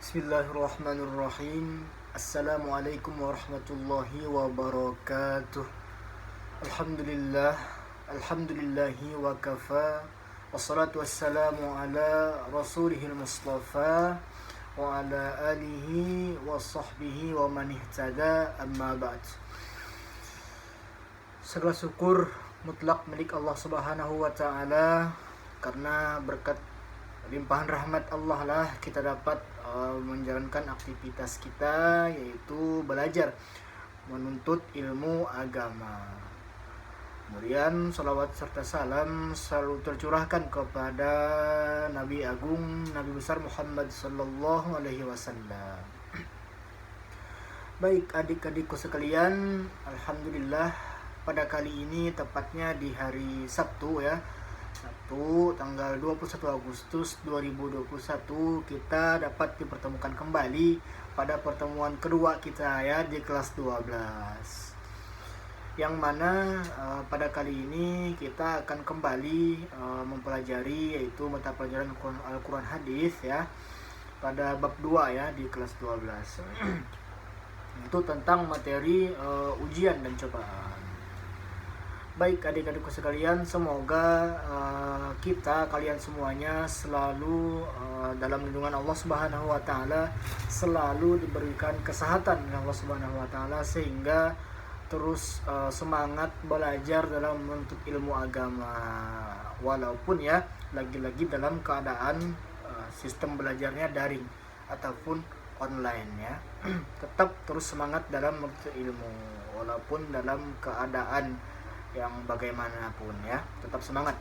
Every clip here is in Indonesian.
Bismillahirrahmanirrahim. Assalamualaikum warahmatullahi wabarakatuh. Alhamdulillah. Alhamdulillahi wa kafa. Wassalatu wassalamu ala rasulihil mustafa wa ala alihi wa sahbihi wa man ihtada, amma ba'd. Segala syukur mutlak milik Allah Subhanahu wa taala, karena berkat limpahan rahmat Allah lah kita dapat menjalankan aktivitas kita, yaitu belajar menuntut ilmu agama. Kemudian salawat serta salam selalu tercurahkan kepada Nabi Agung, Nabi besar Muhammad sallallahu alaihi wasallam. Baik adik-adikku sekalian, alhamdulillah pada kali ini tepatnya di hari Sabtu ya, Sabtu tanggal 21 Agustus 2021 kita dapat dipertemukan kembali pada pertemuan kedua kita ya di kelas 12. Yang mana pada kali ini kita akan kembali mempelajari yaitu mata pelajaran Al-Quran Hadis ya, pada bab 2 ya di kelas 12. Itu tentang materi ujian dan cobaan. Baik adik-adikku sekalian, semoga kalian semuanya selalu dalam lindungan Allah Subhanahu wa taala, selalu diberikan kesehatan oleh Allah Subhanahu wa taala, sehingga terus semangat belajar dalam menuntut ilmu agama, walaupun ya lagi-lagi dalam keadaan sistem belajarnya daring ataupun online ya. Tetap terus semangat dalam menuntut ilmu walaupun dalam keadaan yang bagaimanapun ya, tetap semangat.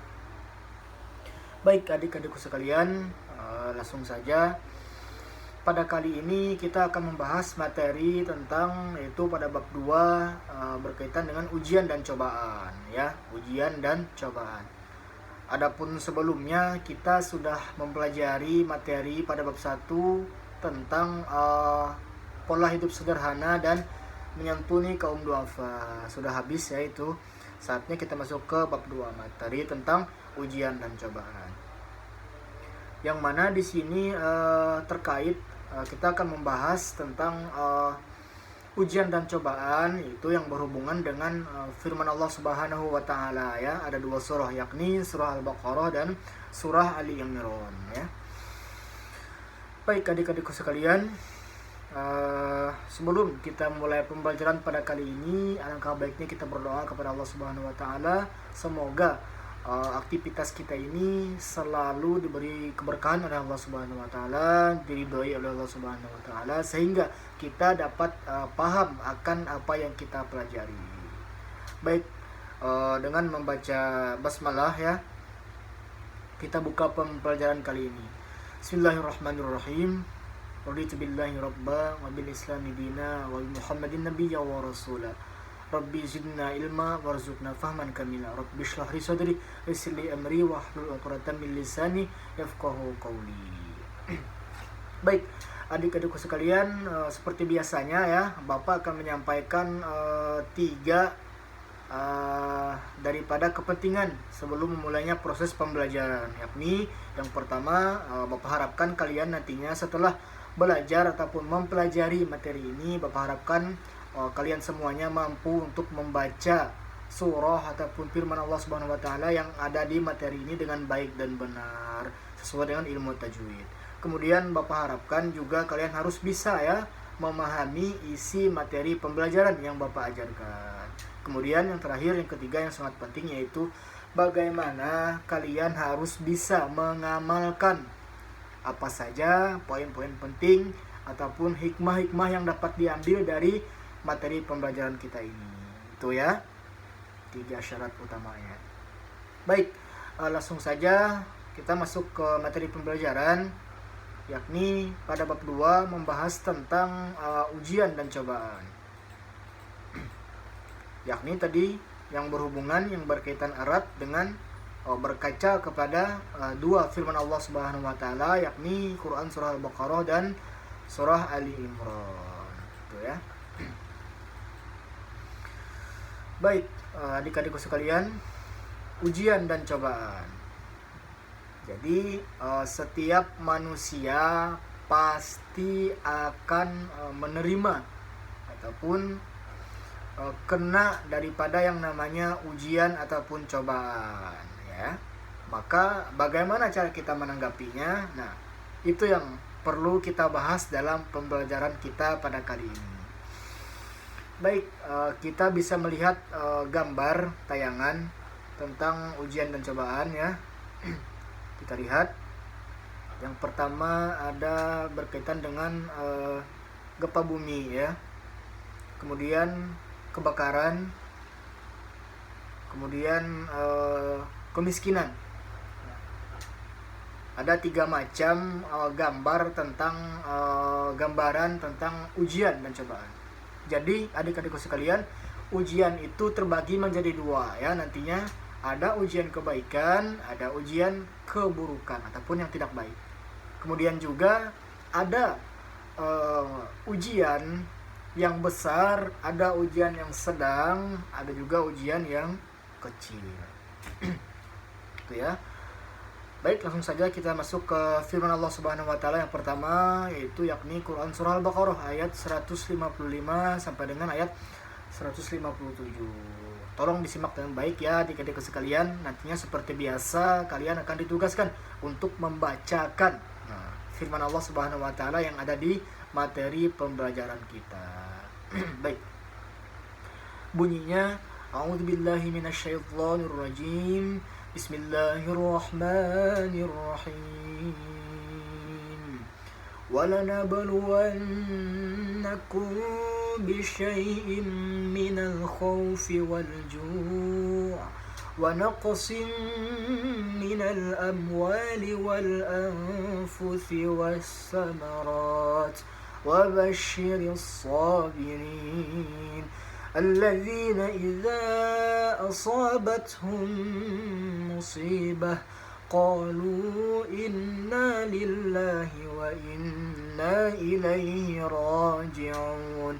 Baik adik-adikku sekalian, langsung saja pada kali ini kita akan membahas materi tentang, yaitu pada bab 2 berkaitan dengan ujian dan cobaan ya, ujian dan cobaan. Adapun sebelumnya kita sudah mempelajari materi pada bab 1 tentang pola hidup sederhana dan menyantuni kaum duafa. Sudah habis ya itu. Saatnya kita masuk ke bab 2, materi tentang ujian dan cobaan. Yang mana di sini terkait kita akan membahas tentang ujian dan cobaan, itu yang berhubungan dengan firman Allah Subhanahu wa taala ya. Ada 2 surah, yakni surah Al-Baqarah dan surah Ali Imran ya. Baik adik-adikku sekalian, sebelum kita mulai pembelajaran pada kali ini, alangkah baiknya kita berdoa kepada Allah Subhanahu wa taala, semoga aktivitas kita ini selalu diberi keberkahan oleh Allah Subhanahu wa taala, diridhoi oleh Allah Subhanahu wa taala, sehingga kita dapat paham akan apa yang kita pelajari. Baik, dengan membaca basmalah ya, kita buka pembelajaran kali ini. Bismillahirrahmanirrahim. Raditu billahi rabba wa bil islami dina wa bi muhammadin nabiyya wa rasula. Rabbi zidna ilma warzuqna fahman kamila. Rabbi shrah li sadri yassir li amri wahlul 'uqdatam min lisani yafqahu qawli. Baik, adik-adikku sekalian, seperti biasanya ya, Bapak akan menyampaikan 3 daripada kepentingan sebelum memulainya proses pembelajaran, yakni yang pertama, Bapak harapkan kalian nantinya setelah belajar ataupun mempelajari materi ini, Bapak harapkan kalian semuanya mampu untuk membaca surah ataupun firman Allah Subhanahu wa taala yang ada di materi ini dengan baik dan benar sesuai dengan ilmu tajwid. Kemudian Bapak harapkan juga kalian harus bisa ya memahami isi materi pembelajaran yang Bapak ajarkan. Kemudian yang terakhir, yang ketiga, yang sangat penting, yaitu bagaimana kalian harus bisa mengamalkan apa saja poin-poin penting ataupun hikmah-hikmah yang dapat diambil dari materi pembelajaran kita ini. Itu ya 3 syarat utamanya. Baik, langsung saja kita masuk ke materi pembelajaran, yakni pada bab 2 membahas tentang ujian dan cobaan. Yakni tadi yang berhubungan, yang berkaitan erat dengan berkaca kepada 2 firman Allah Subhanahu wa taala, yakni Quran surah Al-Baqarah dan surah Ali Imran. Itu ya. Baik, adik-adikku sekalian, ujian dan cobaan. Jadi setiap manusia pasti akan menerima ataupun kena daripada yang namanya ujian ataupun cobaan, ya. Maka bagaimana cara kita menanggapinya? Nah, itu yang perlu kita bahas dalam pembelajaran kita pada kali ini. Baik, kita bisa melihat gambar tayangan tentang ujian dan cobaan, ya. Kita lihat. Yang pertama ada berkaitan dengan gempa bumi, ya. Kemudian kebakaran, kemudian kemiskinan. Ada 3 macam gambar tentang gambaran tentang ujian dan cobaan. Jadi adik-adikku sekalian, ujian itu terbagi menjadi 2, ya. Nantinya ada ujian kebaikan, ada ujian keburukan ataupun yang tidak baik. Kemudian juga ada ujian yang besar, ada ujian yang sedang, ada juga ujian yang kecil. Itu, ya. Baik, langsung saja kita masuk ke firman Allah Subhanahu wa taala yang pertama, yaitu yakni Quran surah Al-Baqarah ayat 155 sampai dengan ayat 157. Tolong disimak dengan baik, ya adik-adik sekalian. Nantinya seperti biasa kalian akan ditugaskan untuk membacakan firman Allah Subhanahu wa taala yang ada di materi pembelajaran kita. Baik. Bunyinya A'udzubillahi minasyaitonir rajim. Bismillahirrahmanirrahim. وَلَنَبْلُوَنَّكُمْ بِشَيْءٍ مِّنَ الْخَوْفِ وَالْجُوعِ وَنَقْصٍ مِّنَ الْأَمْوَالِ وَالْأَنفُسِ وَالثَّمَرَاتِ وَبَشِّرِ الصَّابِرِينَ الَّذِينَ إِذَا أَصَابَتْهُم مُّصِيبَةٌ قَالُوا إِنَّا لِلَّهِ وَإِنَّا إِلَيْهِ رَاجِعُونَ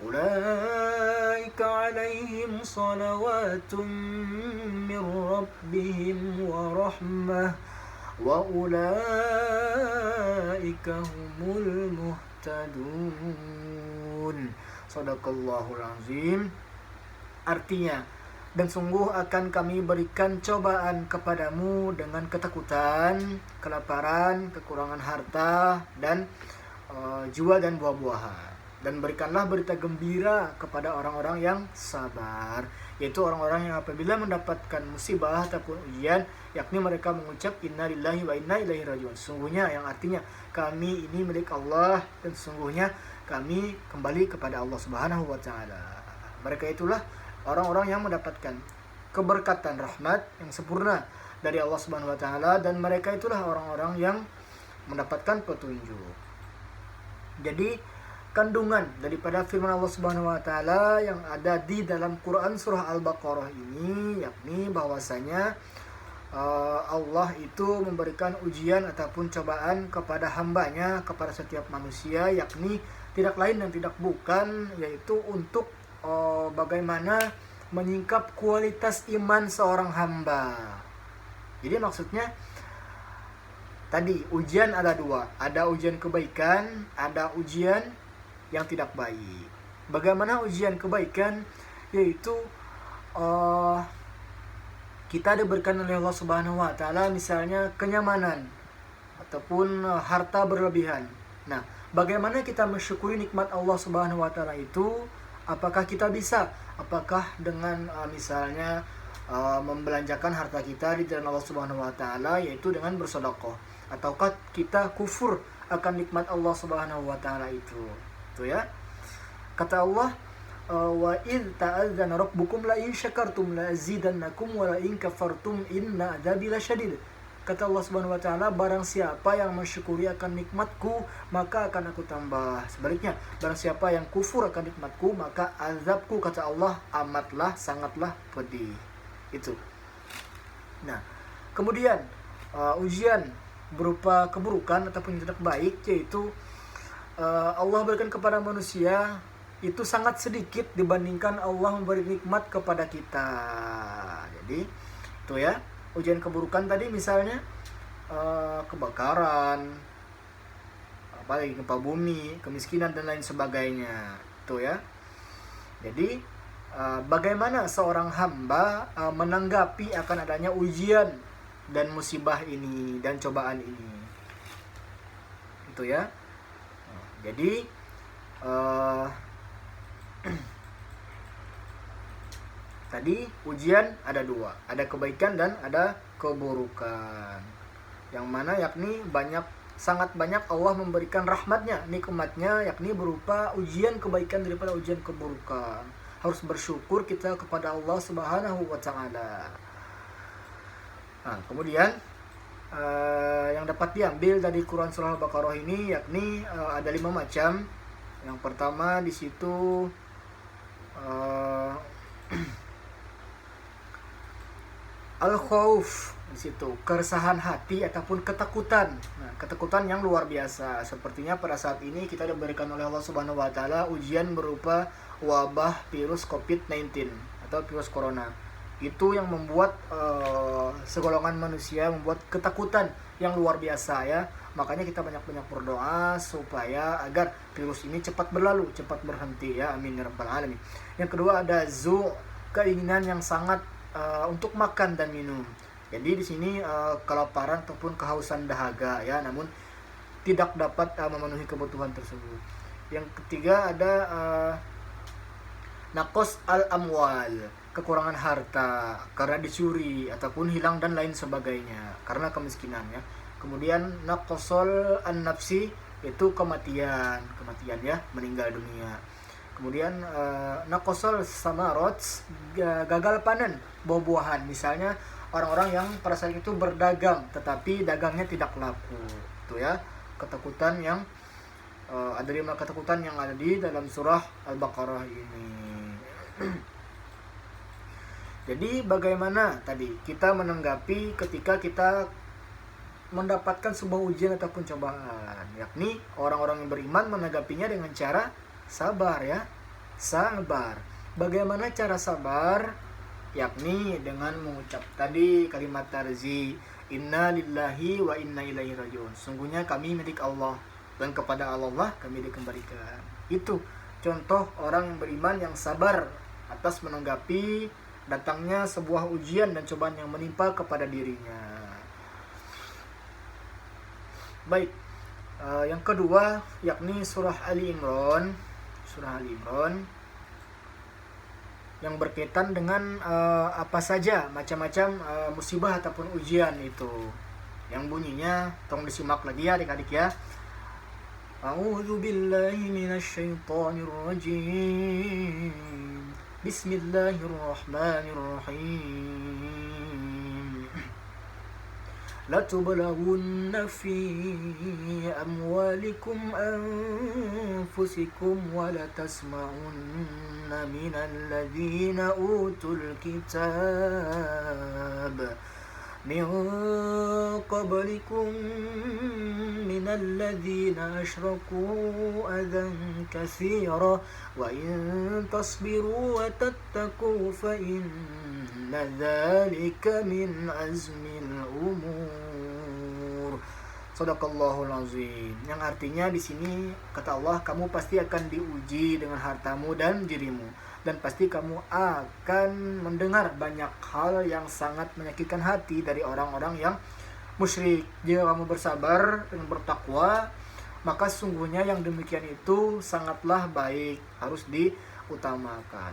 أُولَئِكَ عَلَيْهِمْ صَلَوَاتٌ مِّن رَّبِّهِمْ وَرَحْمَةٌ وَأُولَئِكَ هُمُ الْمُهْتَدُونَ. Shadaqallahul azim. Artinya, dan sungguh akan kami berikan cobaan kepadamu dengan ketakutan, kelaparan, kekurangan harta, dan jiwa dan buah-buahan. Dan berikanlah berita gembira kepada orang-orang yang sabar, yaitu orang-orang yang apabila mendapatkan musibah ataupun ujian, yakni mereka mengucap inna lillahi wa inna ilaihi rajiun. Sungguhnya, yang artinya kami ini milik Allah dan sungguhnya kami kembali kepada Allah Subhanahu wa taala. Mereka itulah orang-orang yang mendapatkan keberkatan rahmat yang sempurna dari Allah Subhanahu wa taala, dan mereka itulah orang-orang yang mendapatkan petunjuk. Jadi kandungan daripada firman Allah Subhanahu wa taala yang ada di dalam Quran surah Al-Baqarah ini yakni bahwasanya Allah itu memberikan ujian ataupun cobaan kepada hambanya, kepada setiap manusia, yakni tidak lain dan tidak bukan yaitu untuk bagaimana menyingkap kualitas iman seorang hamba. Jadi maksudnya tadi ujian ada 2, ada ujian kebaikan, ada ujian yang tidak baik. Bagaimana ujian kebaikan? Yaitu kita diberikan oleh Allah Subhanahu wa taala misalnya kenyamanan ataupun harta berlebihan. Nah, bagaimana kita mensyukuri nikmat Allah Subhanahu wa taala itu? Apakah kita bisa? Apakah dengan misalnya membelanjakan harta kita di jalan Allah Subhanahu wa taala, yaitu dengan bersedekah, ataukah kita kufur akan nikmat Allah Subhanahu wa taala itu? Itu, ya. Kata Allah, wa id ta'adzana rabbukum la in syakartum la azidannakum wa la in kafartum inna adzabi lasyadid. Kata Allah Subhanahu wa taala, barang siapa yang mensyukuri akan nikmatku, maka akan aku tambah. Sebaliknya, barang siapa yang kufur akan nikmatku, maka azabku, kata Allah, amatlah sangatlah pedih. Itu. Nah, kemudian ujian berupa keburukan ataupun yang tidak baik, yaitu Allah berikan kepada manusia itu sangat sedikit dibandingkan Allah memberi nikmat kepada kita. Jadi itu, ya. Ujian keburukan tadi misalnya kebakaran, apalagi gempa bumi, kemiskinan dan lain sebagainya. Itu ya. Jadi bagaimana seorang hamba menanggapi akan adanya ujian dan musibah ini dan cobaan ini. Itu ya. Jadi tadi ujian ada dua, ada kebaikan dan ada keburukan. Yang mana yakni sangat banyak Allah memberikan rahmatnya, nikmatnya, yakni berupa ujian kebaikan daripada ujian keburukan. Harus bersyukur kita kepada Allah Subhanahu wa Ta'ala. Nah, kemudian yang dapat diambil dari Quran surah Al-Baqarah ini yakni ada 5 macam. Yang pertama di situ al-khauf, di situ keresahan hati ataupun ketakutan. Nah, ketakutan yang luar biasa. Sepertinya pada saat ini kita diberikan oleh Allah Subhanahu wa Ta'ala ujian berupa wabah virus COVID-19 atau virus corona. Itu yang membuat segolongan manusia membuat ketakutan yang luar biasa ya. Makanya kita banyak-banyak berdoa supaya agar virus ini cepat berlalu, cepat berhenti ya. Amin ya rabbal alamin. Yang kedua ada keinginan yang sangat untuk makan dan minum. Jadi di sini kelaparan ataupun kehausan dahaga ya, namun tidak dapat memenuhi kebutuhan tersebut. Yang ketiga ada naqos al-amwal, kekurangan harta karena dicuri ataupun hilang dan lain sebagainya karena kemiskinan ya. Kemudian naqosol an-nafsi, itu kematian ya, meninggal dunia. Kemudian naqosol samarot, gagal panen buah-buahan. Misalnya orang-orang yang pada saat itu berdagang tetapi dagangnya tidak laku. Itu ya, ketakutan yang ada 5 ketakutan yang ada di dalam surah Al-Baqarah ini. Jadi bagaimana tadi kita menanggapi ketika kita mendapatkan sebuah ujian ataupun cobaan, yakni orang-orang yang beriman menanggapinya dengan cara sabar ya, sabar. Bagaimana cara sabar? Yakni dengan mengucap tadi kalimat tarzi, inna lillahi wa inna ilaihi rajiun. Sungguhnya kami milik Allah dan kepada Allah kami dikembalikan. Itu contoh orang yang beriman yang sabar atas menanggapi datangnya sebuah ujian dan cobaan yang menimpa kepada dirinya. Baik, yang kedua yakni surah Ali Imran yang berkaitan dengan apa saja macam-macam musibah ataupun ujian itu, yang bunyinya tolong disimak lagi ya adik-adik ya. A'udzu billahi minasyaitonir rajim. Bismillahirrahmanirrahim. لتبلغن في أموالكم أنفسكم ولتسمعن من الذين أوتوا الكتاب من قبلكم من الذين أشركوا أذى كثيرا وإن تصبروا وتتقوا فإن ذلك من عزم الأمور. Shadaqallahul azim. Yang artinya di sini kata Allah, kamu pasti akan diuji dengan hartamu dan dirimu, dan pasti kamu akan mendengar banyak hal yang sangat menyakitkan hati dari orang-orang yang musyrik. Jika kamu bersabar dan bertakwa, maka sungguhnya yang demikian itu sangatlah baik, harus diutamakan.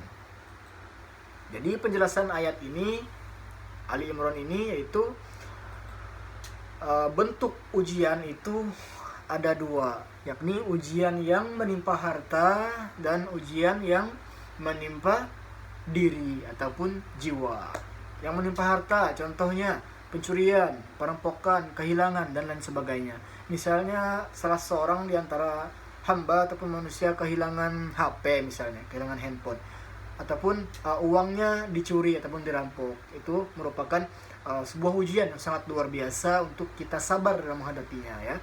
Jadi penjelasan ayat ini, Ali Imran ini, yaitu bentuk ujian itu ada 2, yakni ujian yang menimpa harta dan ujian yang menimpa diri ataupun jiwa. Yang menimpa harta contohnya pencurian, perampokan, kehilangan dan lain sebagainya. Misalnya salah seorang di antara hamba ataupun manusia kehilangan HP misalnya, kehilangan handphone, ataupun uangnya dicuri ataupun dirampok. Itu merupakan sebuah ujian yang sangat luar biasa untuk kita sabar dalam menghadapinya ya.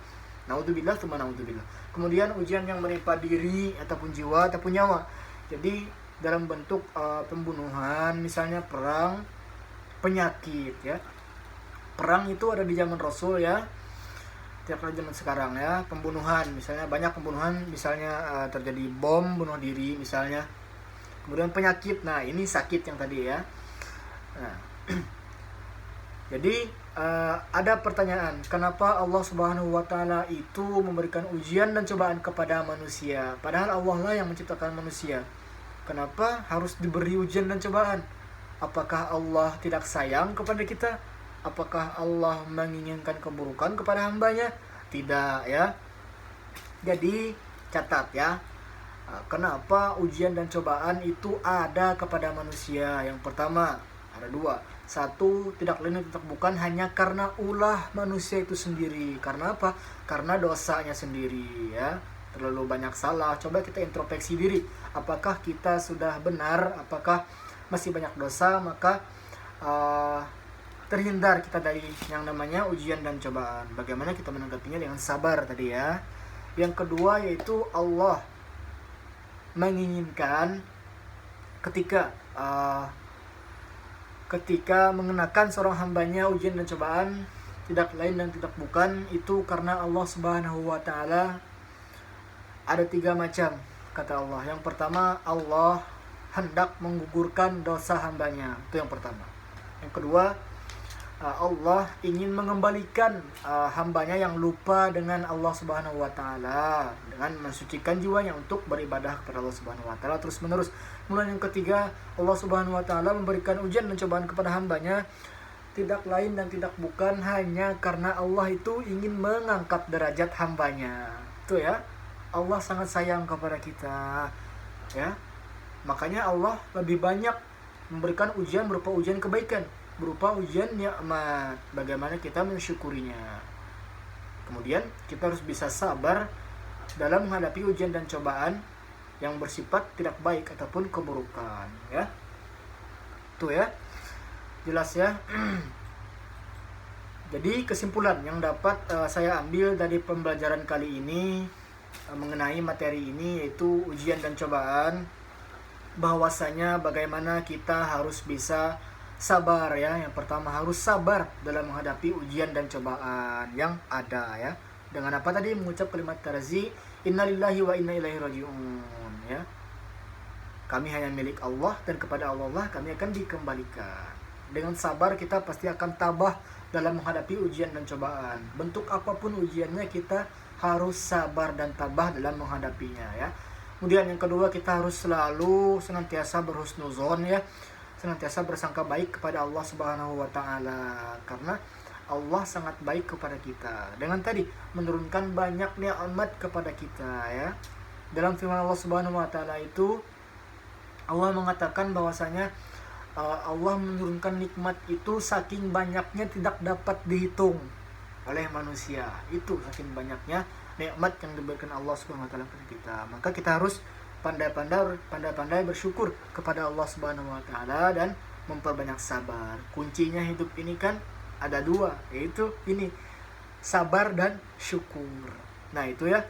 Naudzubillah tsumma naudzubillah. Kemudian ujian yang menimpa diri ataupun jiwa ataupun nyawa. Jadi dalam bentuk pembunuhan, misalnya perang, penyakit ya. Perang itu ada di zaman Rasul ya. tidak kalah zaman sekarang ya. Pembunuhan misalnya, banyak pembunuhan misalnya, terjadi bom bunuh diri misalnya. Kemudian penyakit, nah ini sakit yang tadi ya. Nah, jadi ada pertanyaan, kenapa Allah Subhanahu wa taala itu memberikan ujian dan cobaan kepada manusia? Padahal Allah lah yang menciptakan manusia. Kenapa harus diberi ujian dan cobaan? Apakah Allah tidak sayang kepada kita? Apakah Allah menginginkan keburukan kepada hambanya? Tidak ya. Jadi catat ya, kenapa ujian dan cobaan itu ada kepada manusia. Yang pertama, ada dua. Satu, tidak lain tidak bukan hanya karena ulah manusia itu sendiri. Karena apa? Karena dosanya sendiri ya. Terlalu banyak salah. Coba kita introspeksi diri. Apakah kita sudah benar? Apakah masih banyak dosa? Maka terhindar kita dari yang namanya ujian dan cobaan. Bagaimana kita menanggapinya? Dengan sabar tadi ya. Yang kedua yaitu Allah menginginkan ketika mengenakan seorang hambanya ujian dan cobaan, tidak lain dan tidak bukan itu karena Allah Subhanahu wa taala ada 3 macam kata Allah. Yang pertama, Allah hendak menggugurkan dosa hambanya, itu yang pertama. Yang kedua, Allah ingin mengembalikan hambanya yang lupa dengan Allah Subhanahu wa taala dengan mensucikan jiwanya untuk beribadah kepada Allah Subhanahu wa taala terus menerus. Kemudian yang ketiga, Allah Subhanahu wa taala memberikan ujian dan cobaan kepada hambanya tidak lain dan tidak bukan hanya karena Allah itu ingin mengangkat derajat hambanya. Itu ya. Allah sangat sayang kepada kita. Ya. Makanya Allah lebih banyak memberikan ujian berupa ujian kebaikan, berupa ujian nikmat, bagaimana kita mensyukurinya. Kemudian kita harus bisa sabar dalam menghadapi ujian dan cobaan yang bersifat tidak baik ataupun keburukan ya. Tuh ya. Jelas ya. Jadi kesimpulan yang dapat saya ambil dari pembelajaran kali ini mengenai materi ini yaitu ujian dan cobaan, bahwasanya bagaimana kita harus bisa sabar ya. Yang pertama harus sabar dalam menghadapi ujian dan cobaan yang ada ya. Dengan apa tadi? Mengucap kalimat tarzi, innalillahi wa inna ilaihi raji'un ya. Kami hanya milik Allah dan kepada Allah lah kami akan dikembalikan. Dengan sabar kita pasti akan tabah dalam menghadapi ujian dan cobaan. Bentuk apapun ujiannya kita harus sabar dan tabah dalam menghadapinya ya. Kemudian yang kedua, kita harus selalu senantiasa berhusnuzon ya, senantiasa bersangka baik kepada Allah Subhanahu wa taala karena Allah sangat baik kepada kita dengan tadi menurunkan banyak nikmat kepada kita ya. Dalam firman Allah Subhanahu wa taala itu Allah mengatakan bahwasanya Allah menurunkan nikmat itu saking banyaknya tidak dapat dihitung oleh manusia. Itu saking banyaknya nikmat yang diberikan Allah Subhanahu wa taala kepada kita. Maka kita harus pandai-pandai bersyukur kepada Allah Subhanahu wa taala dan memperbanyak sabar. Kuncinya hidup ini kan ada 2, yaitu ini, sabar dan syukur. Nah, itu ya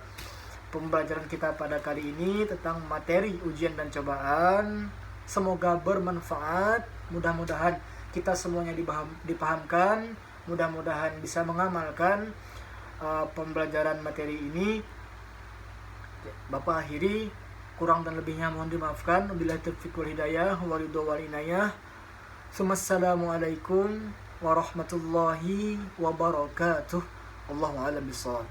pembelajaran kita pada kali ini tentang materi ujian dan cobaan. Semoga bermanfaat. Mudah-mudahan kita semuanya dipahamkan, mudah-mudahan bisa mengamalkan pembelajaran materi ini. Bapak akhiri, kurang dan lebihnya mohon dimaafkan. Wabillahi taufiq wal hidayah wal ridho wal inayah. Assalamualaikum warahmatullahi wabarakatuh. Allahu a'lam bishawab.